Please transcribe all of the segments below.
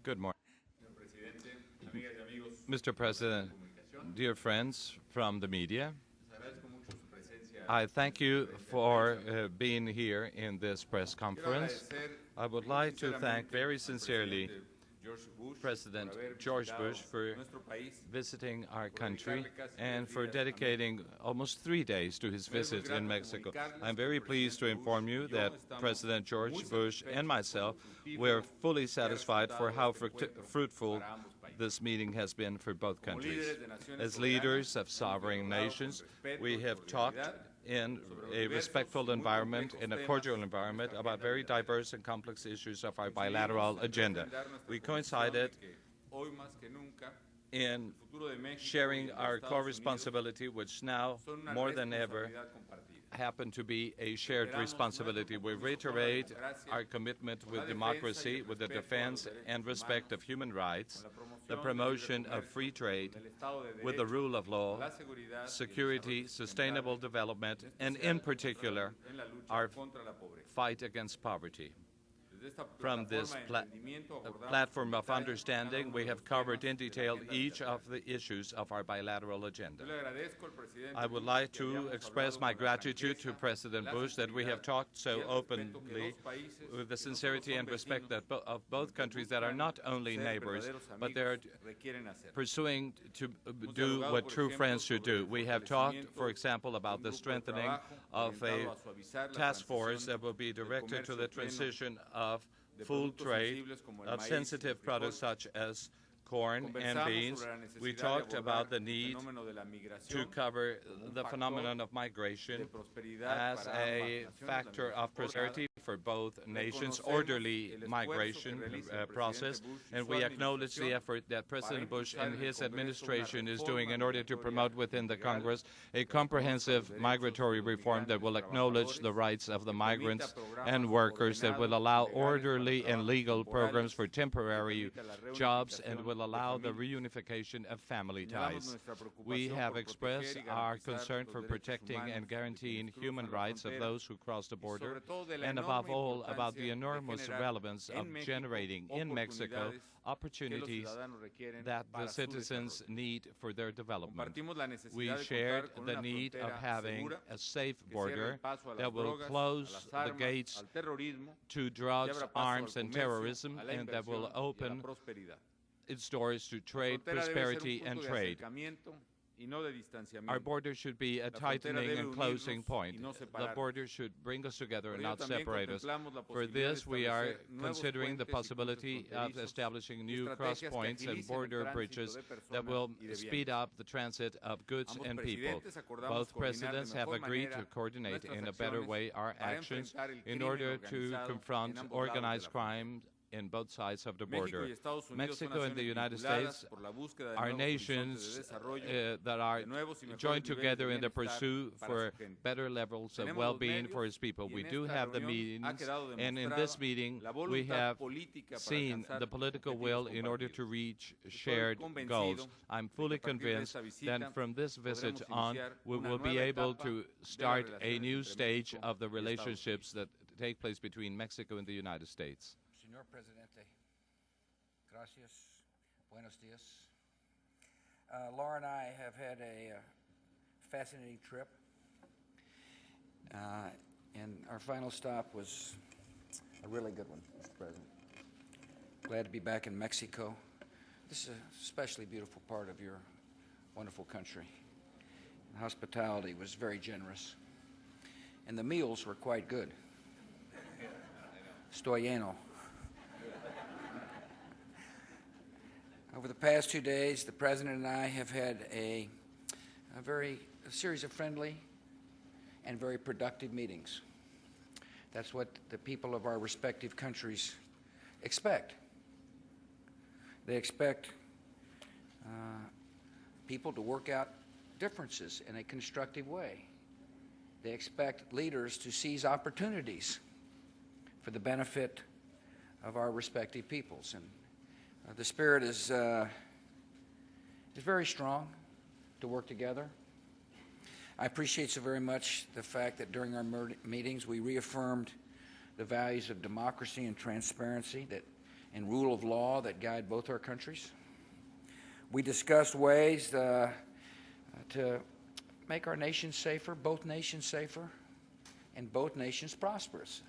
Good morning. Mr. President, dear friends from the media, I thank you for being here in this press conference. I would like to thank very sincerely President George Bush for visiting our country and for dedicating almost 3 days to his visit in Mexico. I'm very pleased to inform you that President George Bush and myself were fully satisfied for how fruitful this meeting has been for both countries. As leaders of sovereign nations, we have talked in a respectful environment, in a cordial environment, about very diverse and complex issues of our bilateral agenda. We coincided in sharing our co-responsibility, which now, more than ever, happen to be a shared responsibility. We reiterate our commitment with democracy, with the defense and respect of human rights, the promotion of free trade, with the rule of law, security, sustainable development, and in particular, our fight against poverty. From this platform of understanding, we have covered in detail each of the issues of our bilateral agenda. I would like to express my gratitude to President Bush that we have talked so openly with the sincerity and respect of both countries that are not only neighbors, but they're pursuing to do what true friends should do. We have talked, for example, about the strengthening of a task force that will be directed to the transition of food trade, of sensitive products such as corn and beans. We talked about the need to cover the phenomenon of migration as a factor of prosperity for both nations, orderly migration process, and we acknowledge the effort that President Bush and his administration is doing in order to promote within the Congress a comprehensive migratory reform that will acknowledge the rights of the migrants and workers, that will allow orderly and legal programs for temporary jobs, and will allow the reunification of family ties. We have expressed our concern for protecting and guaranteeing human rights of those who cross the border, and above all, about the enormous relevance of generating in Mexico opportunities that the citizens need for their development. We shared the need of having a safe border that will close the gates to drugs, arms, and terrorism, and that will open its doors to trade, prosperity, and trade. Our border should be a tightening and closing point. The border should bring us together and not separate us. For this, we are considering the possibility of establishing new cross points and border bridges that will speed up the transit of goods and people. Both presidents have agreed to coordinate in a better way our actions in order to confront organized crime in both sides of the border. Mexico and the United States are nations that are joined together in the pursuit for better levels of well-being for its people. We do have the meetings, and in this meeting, we have seen the political will in order to reach shared goals. I'm fully convinced that from this visit on, we will be able to start a new stage of the relationships that take place between Mexico and the United States. Señor Presidente, gracias. Buenos dias. Laura and I have had a fascinating trip, and our final stop was a really good one, Mr. President. Glad to be back in Mexico. This is a especially beautiful part of your wonderful country. The hospitality was very generous, and the meals were quite good. Estoy lleno. Over the past 2 days, the President and I have had a series of friendly and very productive meetings. That's what the people of our respective countries expect. They expect people to work out differences in a constructive way. They expect leaders to seize opportunities for the benefit of our respective peoples. And the spirit is very strong to work together. I appreciate so very much the fact that during our meetings we reaffirmed the values of democracy and transparency that and rule of law that guide both our countries. We discussed ways to make our nation safer, both nations safer, and both nations prosperous.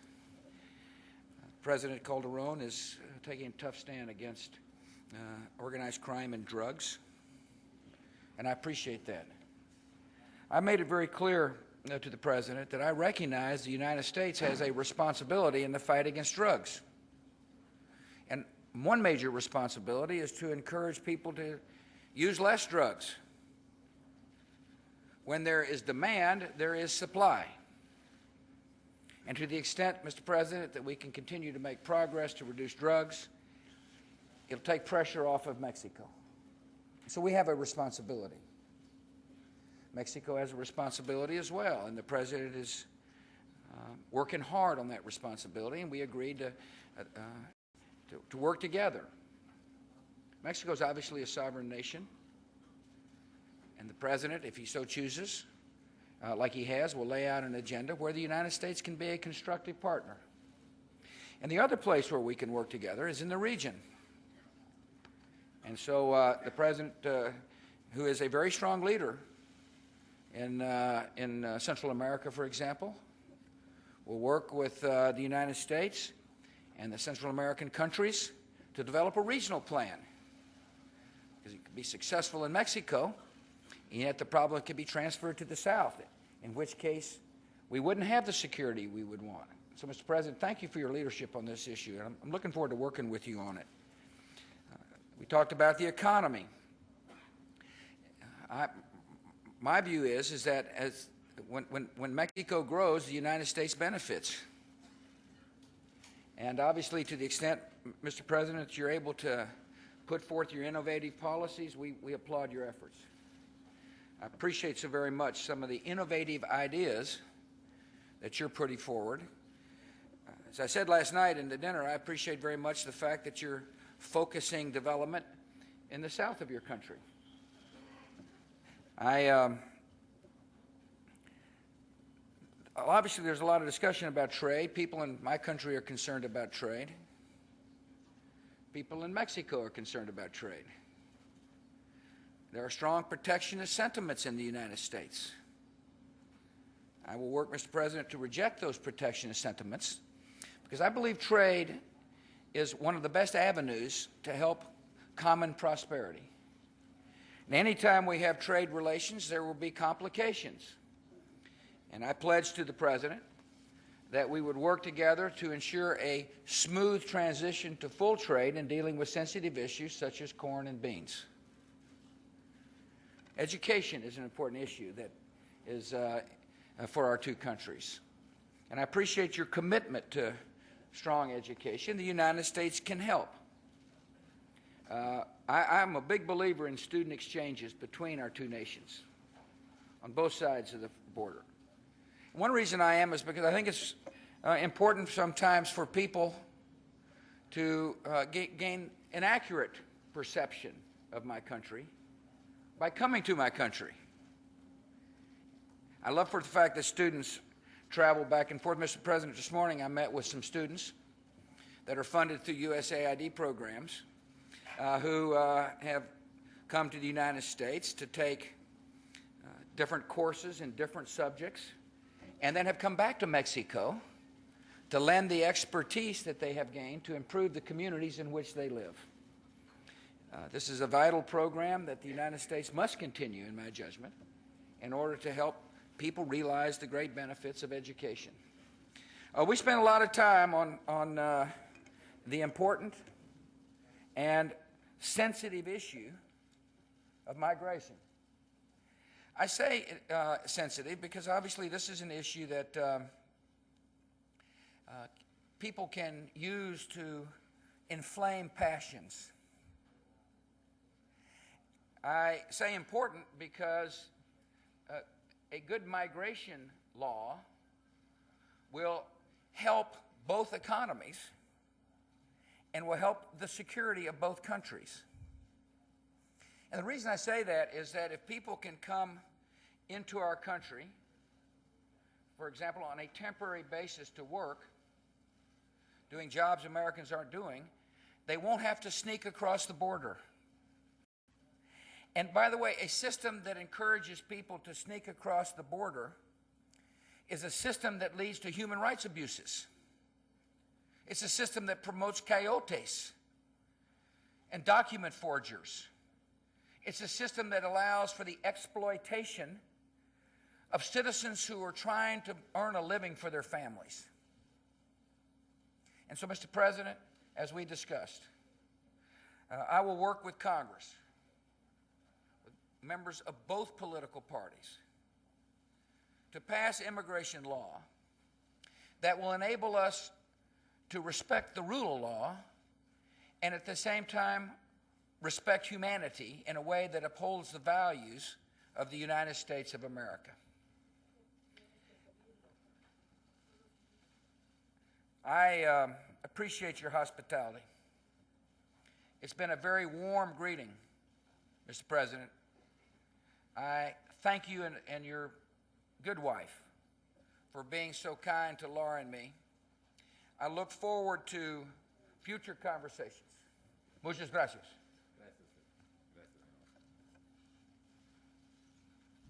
President Calderon is taking a tough stand against organized crime and drugs, and I appreciate that. I made it very clear to the President that I recognize the United States has a responsibility in the fight against drugs. And one major responsibility is to encourage people to use less drugs. When there is demand, there is supply. And to the extent, Mr. President, that we can continue to make progress to reduce drugs, it'll take pressure off of Mexico. So we have a responsibility. Mexico has a responsibility as well, and the President is working hard on that responsibility, and we agreed to work together. Mexico is obviously a sovereign nation, and the President, if he so chooses, like he has, will lay out an agenda where the United States can be a constructive partner. And the other place where we can work together is in the region. And so the President, who is a very strong leader in Central America, for example, will work with the United States and the Central American countries to develop a regional plan. Because it could be successful in Mexico, and yet the problem could be transferred to the South, in which case we wouldn't have the security we would want. So, Mr. President, thank you for your leadership on this issue, and I'm looking forward to working with you on it. We talked about the economy. My view is that when Mexico grows, the United States benefits. And obviously, to the extent, Mr. President, you're able to put forth your innovative policies, we applaud your efforts. I appreciate so very much some of the innovative ideas that you're putting forward. As I said last night in the dinner, I appreciate very much the fact that you're focusing development in the south of your country. Obviously, there's a lot of discussion about trade. People in my country are concerned about trade. People in Mexico are concerned about trade. There are strong protectionist sentiments in the United States. I will work, Mr. President, to reject those protectionist sentiments because I believe trade is one of the best avenues to help common prosperity. And any time we have trade relations, there will be complications. And I pledged to the President that we would work together to ensure a smooth transition to full trade in dealing with sensitive issues such as corn and beans. Education is an important issue that is for our two countries. And I appreciate your commitment to strong education. The United States can help. I'm a big believer in student exchanges between our two nations on both sides of the border. One reason I am is because I think it's important sometimes for people to gain an accurate perception of my country by coming to my country. I love for the fact that students travel back and forth. Mr. President, this morning I met with some students that are funded through USAID programs who have come to the United States to take different courses in different subjects and then have come back to Mexico to lend the expertise that they have gained to improve the communities in which they live. This is a vital program that the United States must continue, in my judgment, in order to help people realize the great benefits of education. We spent a lot of time on the important and sensitive issue of migration. I say sensitive because obviously this is an issue that people can use to inflame passions. I say important because a good migration law will help both economies and will help the security of both countries. And the reason I say that is that if people can come into our country, for example, on a temporary basis to work, doing jobs Americans aren't doing, they won't have to sneak across the border. And by the way, a system that encourages people to sneak across the border is a system that leads to human rights abuses. It's a system that promotes coyotes and document forgers. It's a system that allows for the exploitation of citizens who are trying to earn a living for their families. And so, Mr. President, as we discussed, I will work with Congress, with members of both political parties, to pass immigration law that will enable us to respect the rule of law and at the same time respect humanity in a way that upholds the values of the United States of America. I appreciate your hospitality. It's been a very warm greeting, Mr. President. I thank you and your good wife for being so kind to Laura and me. I look forward to future conversations. Muchas gracias.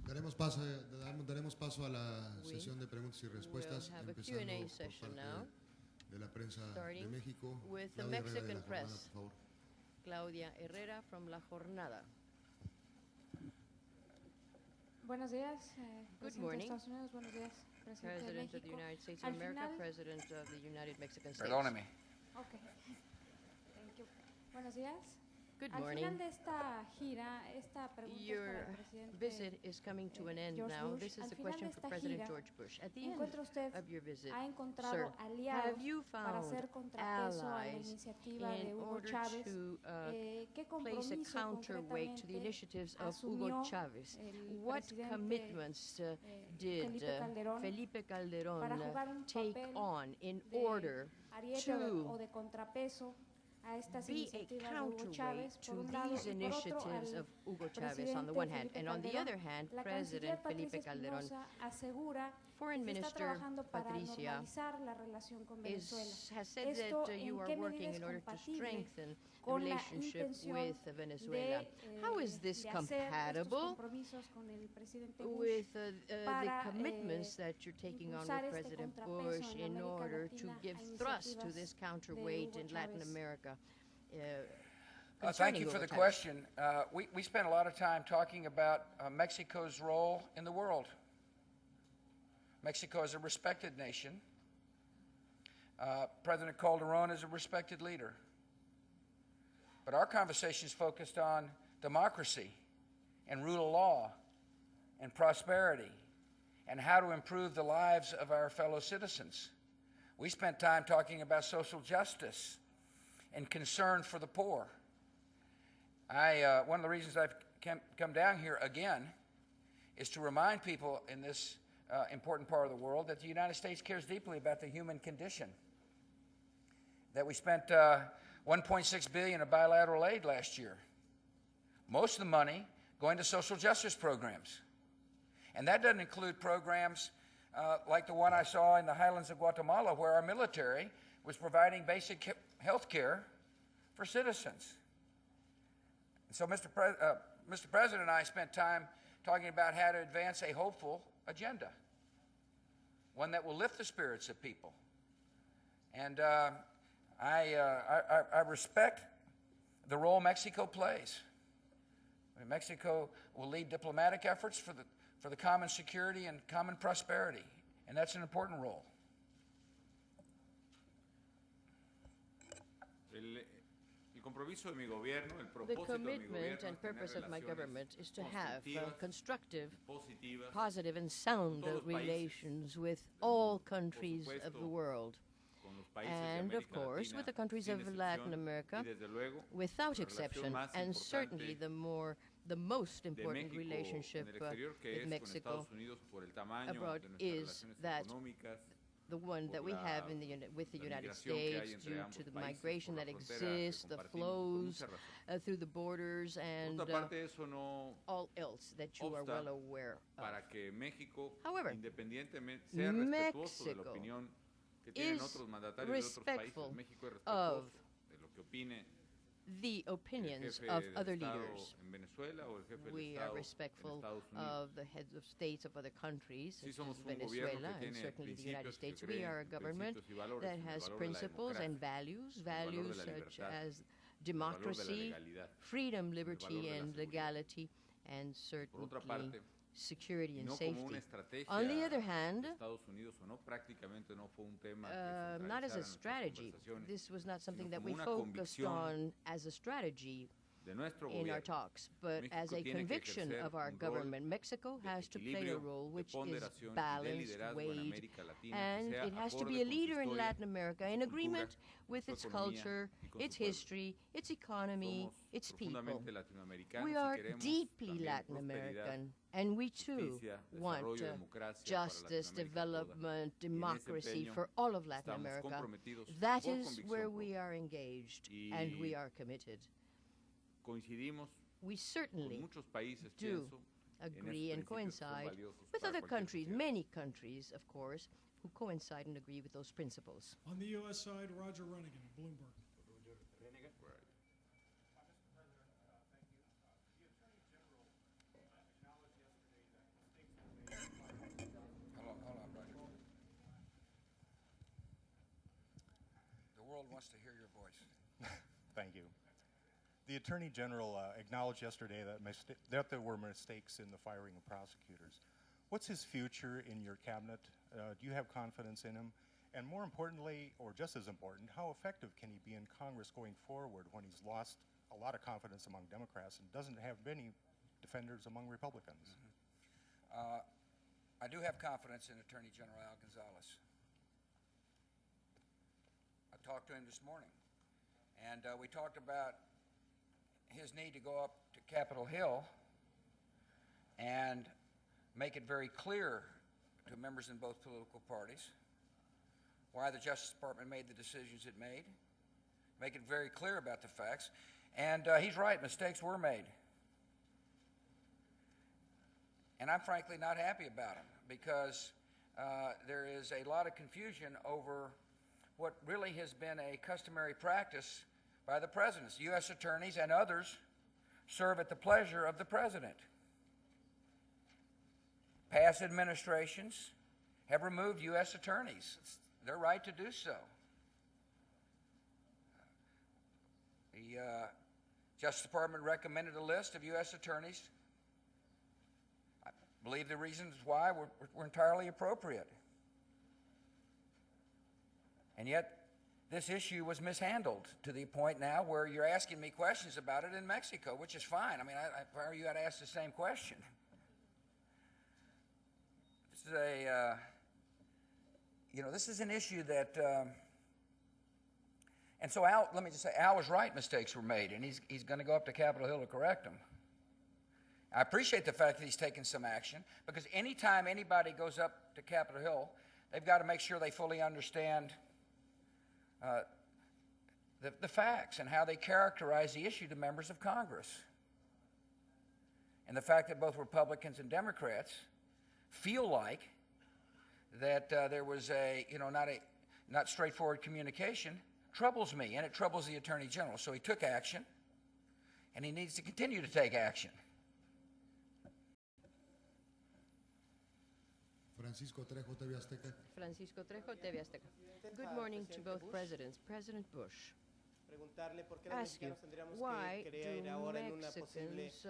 Daremos paso a la sesión de preguntas y respuestas, We'll have a empezando Q&A por session parte now, de la prensa de starting México. with the Claudia Herrera de Mexican La Jornada, press. por favor. Claudia Herrera from La Jornada. Buenos días, Good Presidente de morning. Estados Unidos. Buenos días, Presidente de President of the México. United States of Al America, final- President of the United Mexican States. Perdóneme. Okay. Thank you. Buenos días. Good Al morning. final de esta gira, esta pregunta es para Your el presidente. visit is coming to an end George now. Bush. This is Al a final question de for esta President gira, George Bush. At the end ¿Encuentra usted of your visit, ha encontrado sir, aliados have you para found hacer contrapeso a la allies iniciativa de in Hugo order Chávez? to ¿Qué place a compromiso counterweight to the concretamente initiatives of Hugo asumió Chávez? el What presidente, commitments did Felipe Calderón Felipe Calderon para jugar un take papel on in de order ariete o to de contrapeso a estas be a iniciativas de Hugo counterweight Chávez, to por un lado, these y por otro, initiatives al of Hugo Chavez on the one hand, presidente and on the Felipe other hand, la President canciller Felipe Patricia Calderon Espinosa asegura Foreign que se está Minister trabajando para Patricia normalizar la relación con Venezuela. has said Esto, that you ¿en are qué working medida es in order to compatible strengthen the con la relationship intención with Venezuela. How is this de hacer estos compatible compromisos con el presidente Bush with the para, commitments that you're taking on impulsar with este President contrapeso Bush en in América order to Latina give a thrust to iniciativas this de counterweight Hugo in Latin Chávez? America? Thank concerning you for Hugo the Chavez? question. We spent a lot of time talking about Mexico's role in the world. Mexico is a respected nation. President Calderon is a respected leader. But our conversation is focused on democracy and rule of law and prosperity and how to improve the lives of our fellow citizens. We spent time talking about social justice and concern for the poor. One of the reasons I've come down here again is to remind people in this important part of the world that the United States cares deeply about the human condition. That we spent $1.6 billion of bilateral aid last year. Most of the money going to social justice programs. And that doesn't include programs like the one I saw in the highlands of Guatemala, where our military was providing basic health care for citizens. And so Mr. President and I spent time talking about how to advance a hopeful agenda, one that will lift the spirits of people. And I respect the role Mexico plays. I mean, Mexico will lead diplomatic efforts for the common security and common prosperity, and that's an important role. The commitment and purpose of my government is to have constructive, positive, and sound relations with all countries of the world. And, of course, with the countries of Latin America, without exception, and certainly the most important relationship with Mexico abroad is that the one that we have with the United States due to the migration that exists, the flows through the borders, and all else that you are well aware of. However, Mexico is respectful of the opinions of other leaders. We are respectful of the heads of states of other countries, such as Venezuela and certainly the United States. We are a government that has principles and values such as democracy, freedom, liberty, and legality, and certainly security and safety. On the other hand, not as a strategy. This was not something that we focused on as a strategy in our talks, but as a conviction of our government. Mexico has to play a role which is balanced, weighed, and it has to be a leader in Latin America in agreement with its culture, its history, its economy, its people. We are deeply Latin American, and we too want justice, development, democracy for all of Latin America. That is where we are engaged, and we are committed. We certainly do agree and coincide with other countries, many countries, of course, who coincide and agree with those principles. On the U.S. side, Roger Runnigan, Bloomberg. Hold on, Roger. The world wants to hear your voice. Thank you. The Attorney General acknowledged yesterday that there were mistakes in the firing of prosecutors. What's his future in your cabinet? Do you have confidence in him? And more importantly, or just as important, how effective can he be in Congress going forward when he's lost a lot of confidence among Democrats and doesn't have many defenders among Republicans? I do have confidence in Attorney General Al Gonzalez. I talked to him this morning, and we talked about his need to go up to Capitol Hill and make it very clear to members in both political parties why the Justice Department made the decisions it made, make it very clear about the facts. And he's right, mistakes were made. And I'm frankly not happy about them because there is a lot of confusion over what really has been a customary practice by the presidents. U.S. attorneys and others serve at the pleasure of the president. Past administrations have removed U.S. attorneys. It's their right to do so. The Justice Department recommended a list of U.S. attorneys. I believe the reasons why were entirely appropriate. And yet, this issue was mishandled to the point now where you're asking me questions about it in Mexico, which is fine. I mean, if I were you, I'd ask the same question. This is this is an issue that, and so Al, let me just say, Al was right, mistakes were made, and he's going to go up to Capitol Hill to correct them. I appreciate the fact that he's taken some action, because anytime anybody goes up to Capitol Hill, they've got to make sure they fully understand the facts and how they characterize the issue to members of Congress. And the fact that both Republicans and Democrats feel like that there was not straightforward communication troubles me, and it troubles the Attorney General. So he took action, and he needs to continue to take action. Francisco Trejo, TV Azteca. Francisco Trejo, TV Azteca. Good morning to both presidents. President Bush, ask you, why do Mexicans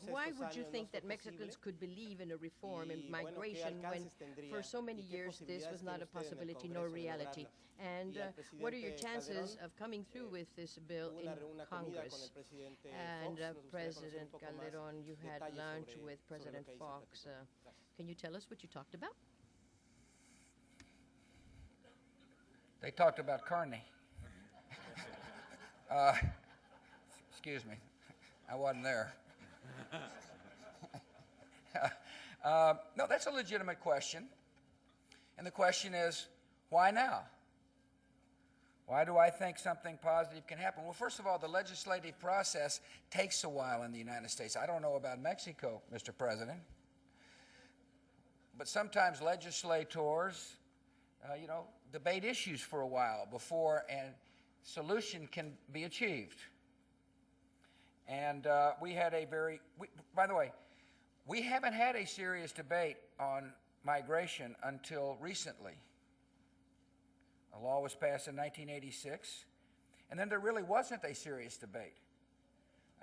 why would you think that Mexicans could believe in a reform in migration when for so many years this was not a possibility nor reality? And what are your chances of coming through with this bill in Congress? And President Calderon, you had lunch with President Fox. Can you tell us what you talked about? They talked about carne. Excuse me, I wasn't there. No, that's a legitimate question. And the question is, why now? Why do I think something positive can happen? Well, first of all, the legislative process takes a while in the United States. I don't know about Mexico, Mr. President. But sometimes legislators, debate issues for a while before and solution can be achieved. And we had a very, by the way, we haven't had a serious debate on migration until recently. A law was passed in 1986, and then there really wasn't a serious debate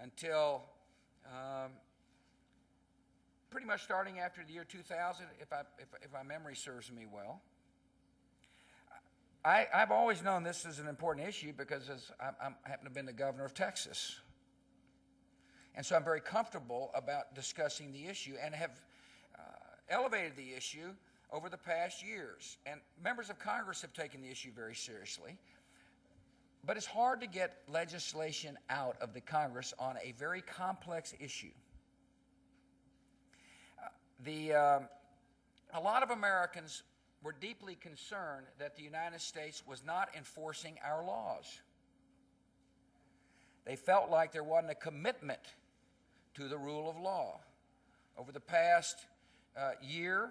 until pretty much starting after the year 2000, if my memory serves me well. I've always known this is an important issue because I happen to have been the governor of Texas. And so I'm very comfortable about discussing the issue and have elevated the issue over the past years. And members of Congress have taken the issue very seriously. But it's hard to get legislation out of the Congress on a very complex issue. A lot of Americans were deeply concerned that the United States was not enforcing our laws. They felt like there wasn't a commitment to the rule of law. Over the past year,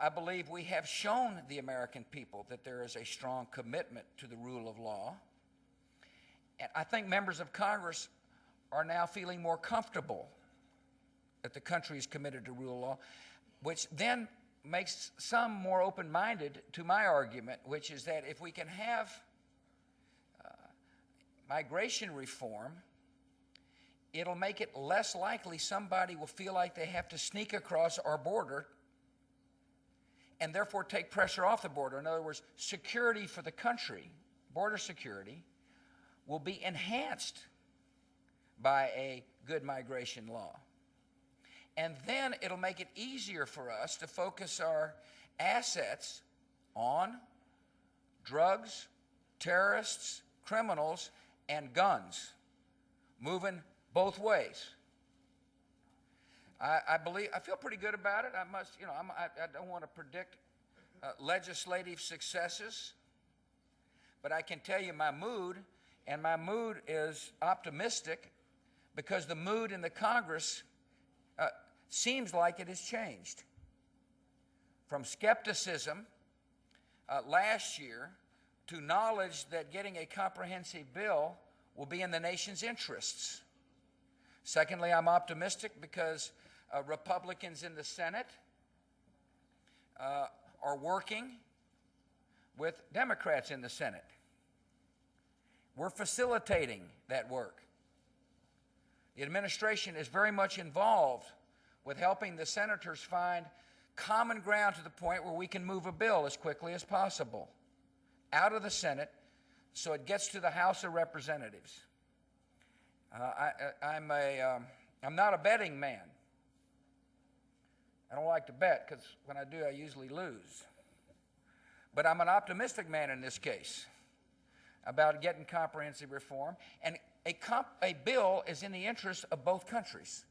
I believe we have shown the American people that there is a strong commitment to the rule of law. And I think members of Congress are now feeling more comfortable that the country is committed to rule of law, which then makes some more open-minded to my argument, which is that if we can have migration reform, it'll make it less likely somebody will feel like they have to sneak across our border and therefore take pressure off the border. In other words, security for the country, border security, will be enhanced by a good migration law. And then it'll make it easier for us to focus our assets on drugs, terrorists, criminals, and guns, moving both ways. I feel pretty good about it. I don't want to predict legislative successes, but I can tell you my mood is optimistic because the mood in the Congress seems like it has changed. From skepticism last year to knowledge that getting a comprehensive bill will be in the nation's interests. Secondly, I'm optimistic because Republicans in the Senate are working with Democrats in the Senate. We're facilitating that work. The administration is very much involved with helping the senators find common ground to the point where we can move a bill as quickly as possible out of the Senate so it gets to the House of Representatives. I'm not a betting man. I don't like to bet because when I do, I usually lose. But I'm an optimistic man in this case about getting comprehensive reform, and a bill is in the interest of both countries.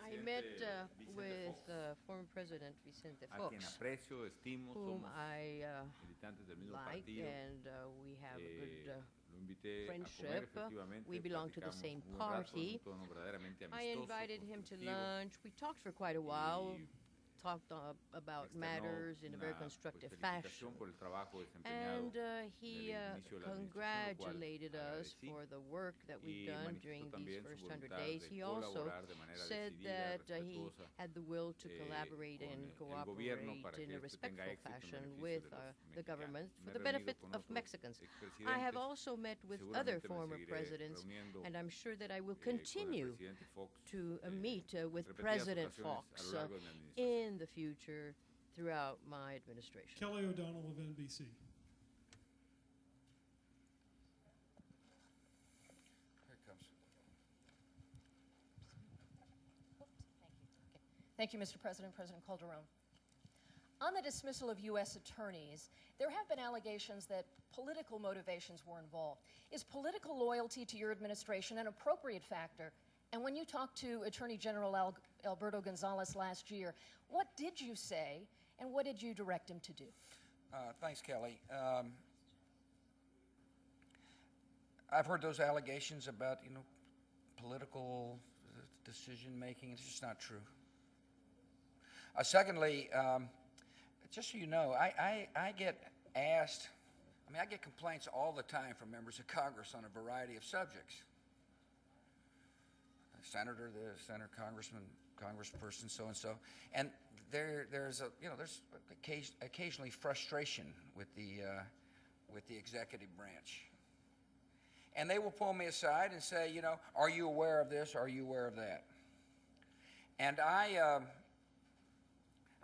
I met with former President Vicente Fox, whom I like, and we have a good friendship. We belong to the same party. I invited him to lunch. We talked for quite a while, talked about matters in a very constructive fashion. And he congratulated us for the work that we've done during these first 100 days. He also said that he had the will to collaborate and cooperate in a respectful fashion with the government for the benefit of Mexicans. I have also met with other former presidents, and I'm sure that I will continue to meet with President Fox in the future throughout my administration. Kelly O'Donnell of NBC. Here it comes. Thank you, Mr. President. President Calderon. On the dismissal of U.S. attorneys, there have been allegations that political motivations were involved. Is political loyalty to your administration an appropriate factor? And when you talked to Attorney General Alberto Gonzales last year, what did you say, and what did you direct him to do? Thanks, Kelly. I've heard those allegations about, political decision-making. It's just not true. Secondly, just so you know, I get asked, I get complaints all the time from members of Congress on a variety of subjects. Senator, the senator, congressman, congressperson, so and so, and there's occasionally frustration with the executive branch, and they will pull me aside and say, are you aware of this? Are you aware of that? And I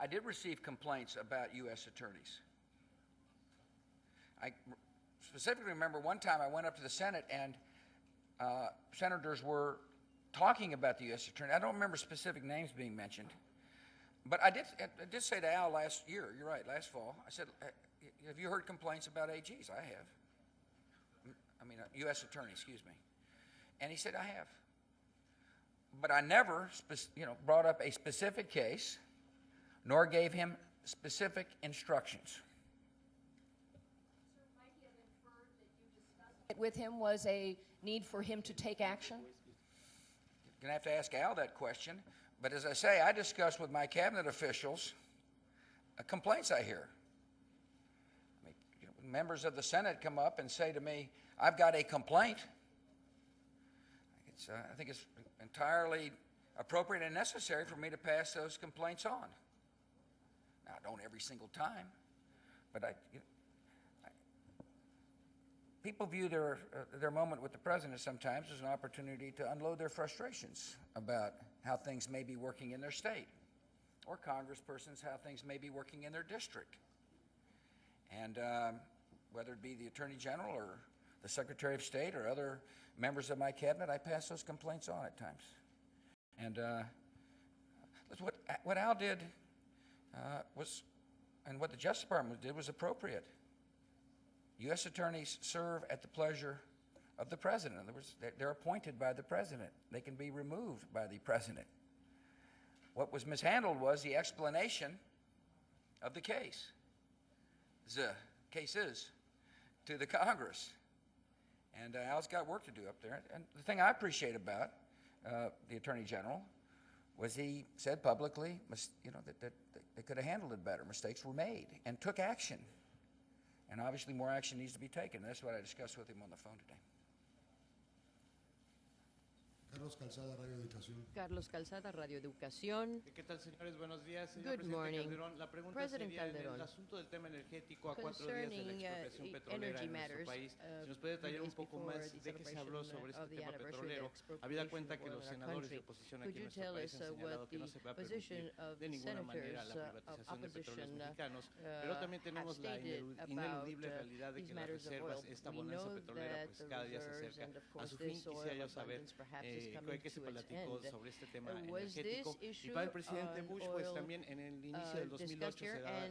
did receive complaints about U.S. attorneys. I specifically remember one time I went up to the Senate and senators were talking about the U.S. attorney. I don't remember specific names being mentioned, but I did say to Al last year, you're right, last fall, I said, have you heard complaints about AGs? I have. U.S. attorney, excuse me. And he said, I have. But I never, brought up a specific case, nor gave him specific instructions. Sir, might he have inferred that you discussed it with him was a need for him to take action? You're going to have to ask Al that question. But as I say, I discuss with my cabinet officials complaints I hear. Members of the Senate come up and say to me, I've got a complaint. I think it's entirely appropriate and necessary for me to pass those complaints on. Now, I don't every single time, but people view their moment with the president sometimes as an opportunity to unload their frustrations about how things may be working in their state, or congresspersons how things may be working in their district. And whether it be the Attorney General or the Secretary of State or other members of my cabinet, I pass those complaints on at times. And what Al did and what the Justice Department did was appropriate. U.S. attorneys serve at the pleasure of the president. In other words, they're appointed by the president. They can be removed by the president. What was mishandled was the explanation of the case. The cases to the Congress. And Al's got work to do up there. And the thing I appreciate about the Attorney General was he said publicly, that they could have handled it better. Mistakes were made and took action. And obviously more action needs to be taken. That's what I discussed with him on the phone today. Carlos Calzada, Radio Educación. Carlos Calzada, Radio Educación. ¿Qué tal, señores? Buenos días. Señor Good presidente morning. Calderón, la pregunta President sería en Calderon. el asunto del tema energético a 4 días de la Concerning expropiación petrolera energy en nuestro matters, país. Si nos puede detallar un poco más de qué se habló sobre este tema petrolero, habida cuenta que los senadores de oposición aquí en nuestro país han señalado que no se va a permitir de ninguna manera la privatización de petróleos mexicanos, pero también tenemos la ineludible realidad de que las reservas, esta bonanza petrolera, pues cada día se acerca a su fin. Quisiera yo saber qué se platicó sobre este tema energético. Y para el presidente Bush, pues también en el inicio del 2008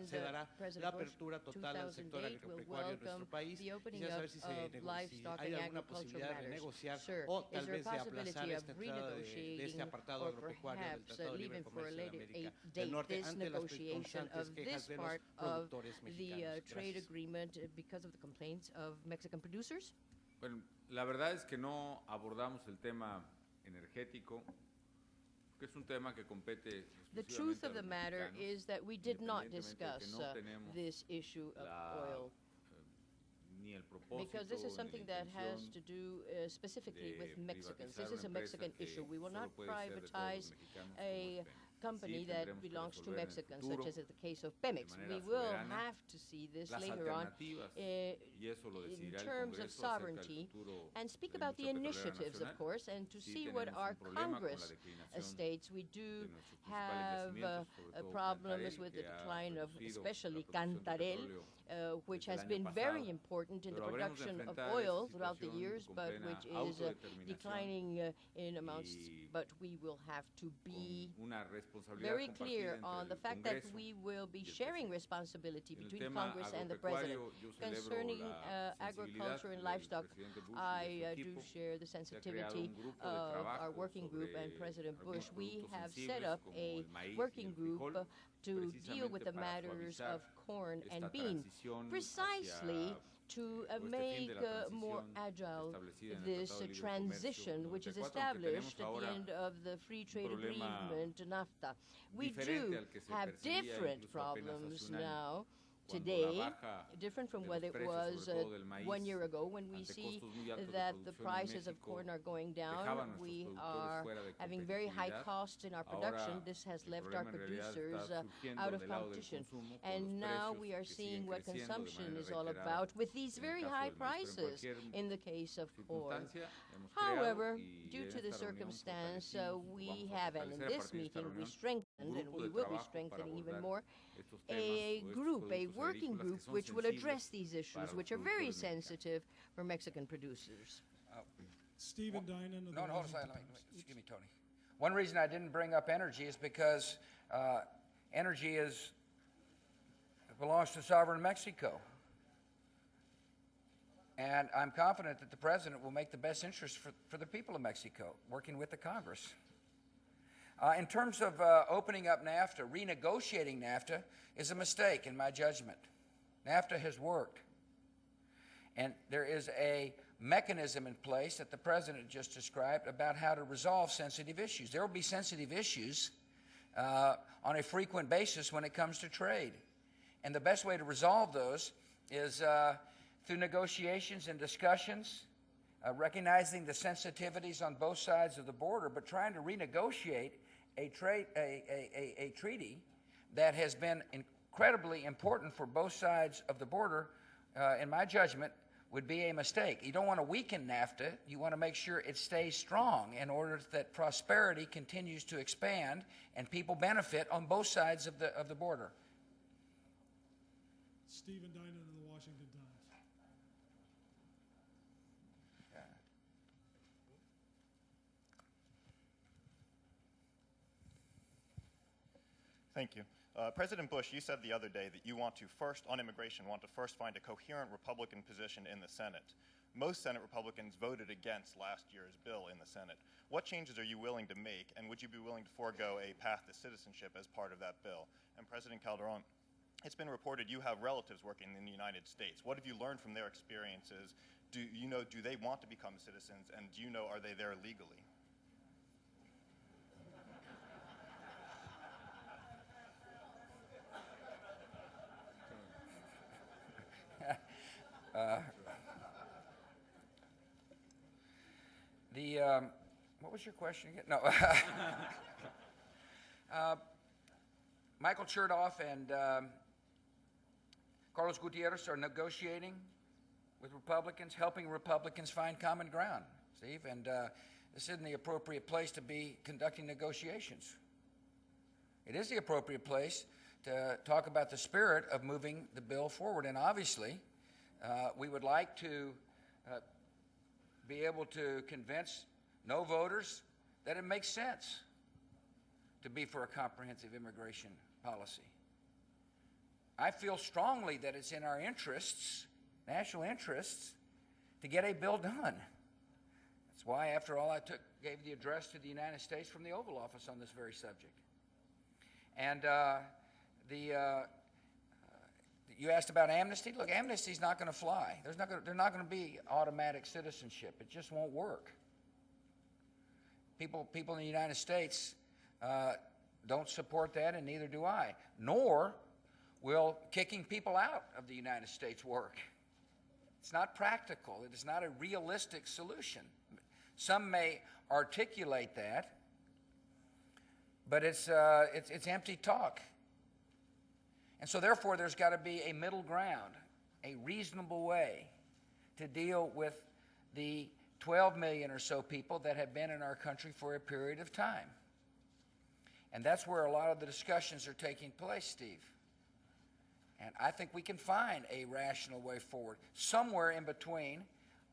se dará la apertura total al sector agropecuario en nuestro país. Quisiera saber si hay alguna posibilidad de renegociar o tal vez de aplazar esta entrada de este apartado agropecuario del Tratado de Libre Comercio de América del Norte ante las constantes quejas de los productores mexicanos. Gracias. Bueno, la verdad es que no abordamos el tema energético, que es un tema que compete The truth of the matter is that we did not discuss this issue of oil, because this is something that has to do specifically with Mexicans. This is a Mexican issue. We will not privatize a company that belongs to Mexicans, such as in the case of Pemex. We will have to see this later on in terms of sovereignty and speak about the initiatives, of course, and to see what our Congress states. We do have problems with the decline of especially Cantarell, which has been very important in the production of oil throughout the years, but which is declining in amounts. But we will have to be very clear on the fact that we will be sharing responsibility between Congress and the President. Concerning agriculture and livestock, I do share the sensitivity of our working group and President Bush. We have set up a working group to deal with the matters of corn and bean, precisely to make more agile this transition which is established at the end of the free trade agreement, NAFTA. We do have different problems now today, different from what it was 1 year ago, when we see that the prices of corn are going down. We are having very high costs in our production. This has left our producers out of competition. And now we are seeing what consumption is all about with these very high prices in the case of corn. However, due to the circumstance, we have, and in this meeting we strengthened, and we will be strengthening even more, a group, a working group, which will address these issues, which are very sensitive for Mexican producers. Stephen Dinan of the hold on a Washington second. Post. Excuse me, Tony. One reason I didn't bring up energy is because energy belongs to sovereign Mexico. And I'm confident that the President will make the best interest for the people of Mexico, working with the Congress. In terms of opening up NAFTA, renegotiating NAFTA is a mistake in my judgment. NAFTA has worked. And there is a mechanism in place that the President just described about how to resolve sensitive issues. There will be sensitive issues on a frequent basis when it comes to trade. And the best way to resolve those is through negotiations and discussions, recognizing the sensitivities on both sides of the border, but trying to renegotiate a treaty that has been incredibly important for both sides of the border, in my judgment, would be a mistake. You don't want to weaken NAFTA. You want to make sure it stays strong in order that prosperity continues to expand and people benefit on both sides of the border. Stephen Dinan of the Washington Times. Thank you. President Bush, you said the other day that you want to first find a coherent Republican position in the Senate. Most Senate Republicans voted against last year's bill in the Senate. What changes are you willing to make, and would you be willing to forego a path to citizenship as part of that bill? And President Calderon, it's been reported you have relatives working in the United States. What have you learned from their experiences? Do they want to become citizens, and are they there legally? What was your question again? No. Michael Chertoff and Carlos Gutierrez are negotiating with Republicans, helping Republicans find common ground, Steve, and this isn't the appropriate place to be conducting negotiations. It is the appropriate place to talk about the spirit of moving the bill forward, and obviously we would like to be able to convince no voters that it makes sense to be for a comprehensive immigration policy. I feel strongly that it's in our interests, national interests, to get a bill done. That's why, after all, I gave the address to the United States from the Oval Office on this very subject. And you asked about amnesty. Look, amnesty's not going to fly. There's not going to be automatic citizenship. It just won't work. People in the United States don't support that, and neither do I. Nor will kicking people out of the United States work. It's not practical. It is not a realistic solution. Some may articulate that, but it's empty talk. And so therefore there's got to be a middle ground, a reasonable way to deal with the 12 million or so people that have been in our country for a period of time. And that's where a lot of the discussions are taking place, Steve. And I think we can find a rational way forward, somewhere in between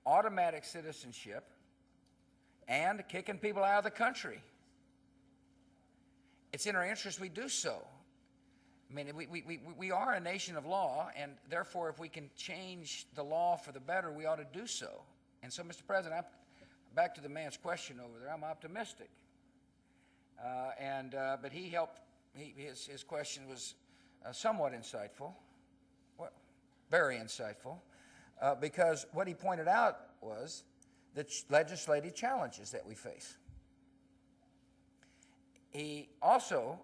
automatic citizenship and kicking people out of the country. It's in our interest we do so. I mean, we are a nation of law, and therefore if we can change the law for the better, we ought to do so. And so, Mr. President, back to the man's question over there, I'm optimistic. But he helped, his question was somewhat insightful, very insightful. because what he pointed out was the legislative challenges that we face. He also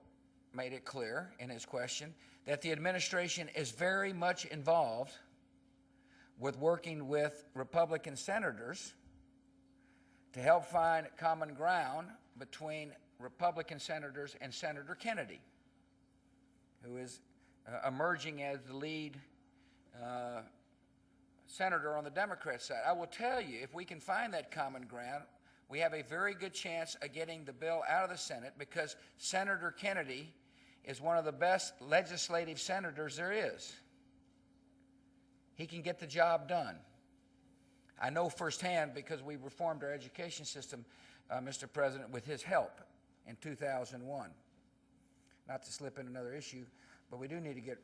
made it clear in his question that the administration is very much involved with working with Republican senators to help find common ground between Republican senators and Senator Kennedy, who is emerging as the lead senator on the Democrat side. I will tell you, if we can find that common ground, we have a very good chance of getting the bill out of the Senate, because Senator Kennedy is one of the best legislative senators there is. He can get the job done. I know firsthand, because we reformed our education system, Mr. President, with his help in 2001. Not to slip in another issue, but we do need to get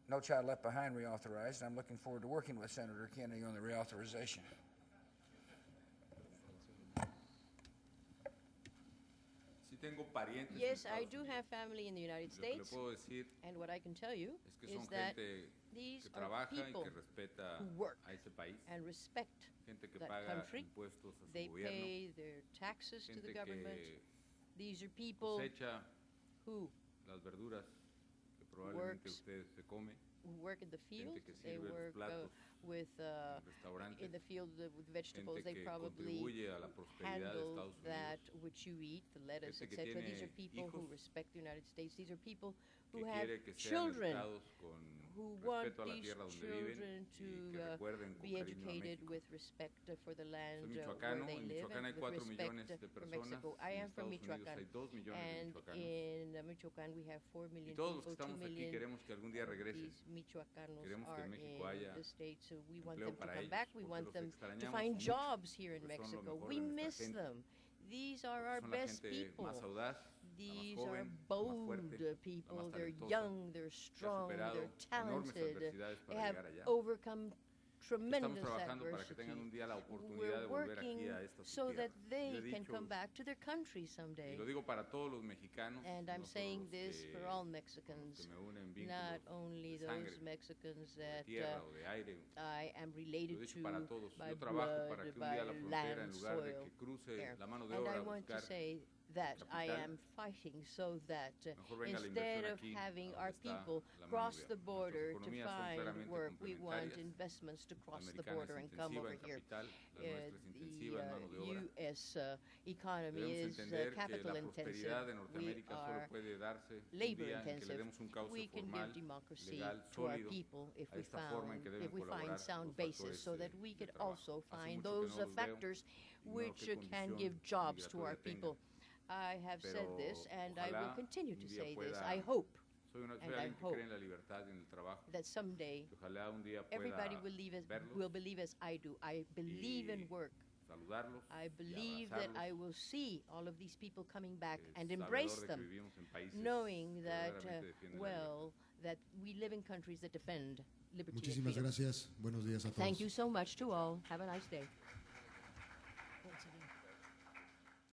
No Child Left Behind reauthorized, and I'm looking forward to working with Senator Kennedy on the reauthorization. Yes, I do have family in the United States, and what I can tell you is that these are people who work and respect that country. They pay their taxes to the government. These are people who work in the field. They work in the field with vegetables. They probably handle that which you eat, the lettuce, etc. These are people who respect the United States. These are people who have children who want these children to be educated with respect for the land where they live and with respect for Mexico. I am from Michoacan, and in Michoacan we have 4 million people. 2 million of these Michoacanos are in the States. So we want them to come back. We want them to find jobs here in Mexico. We miss them. These are our best people. These are bold people. They're young, they're strong, they're talented. They have overcome tremendous adversity. We're working so that they can come back to their country someday. And I'm saying this for all Mexicans, not only those Mexicans that I am related to by blood, by land, soil, air. And I want to say that I am fighting so that instead of having our people cross the border to find work, we want investments to cross the border and come over here. The U.S. economy is capital intensive. We are labor intensive. We can give democracy to our people if we find sound basis, so that we could also find those factors which can give jobs to our people. I have said this, and I will continue to say this. I hope, and I hope that someday everybody will believe as I do. I believe in work. I believe that I will see all of these people coming back and embrace them, knowing that, that we live in countries that defend liberty. Muchísimas gracias. Buenos días a todos. Thank you so much to all. Have a nice day.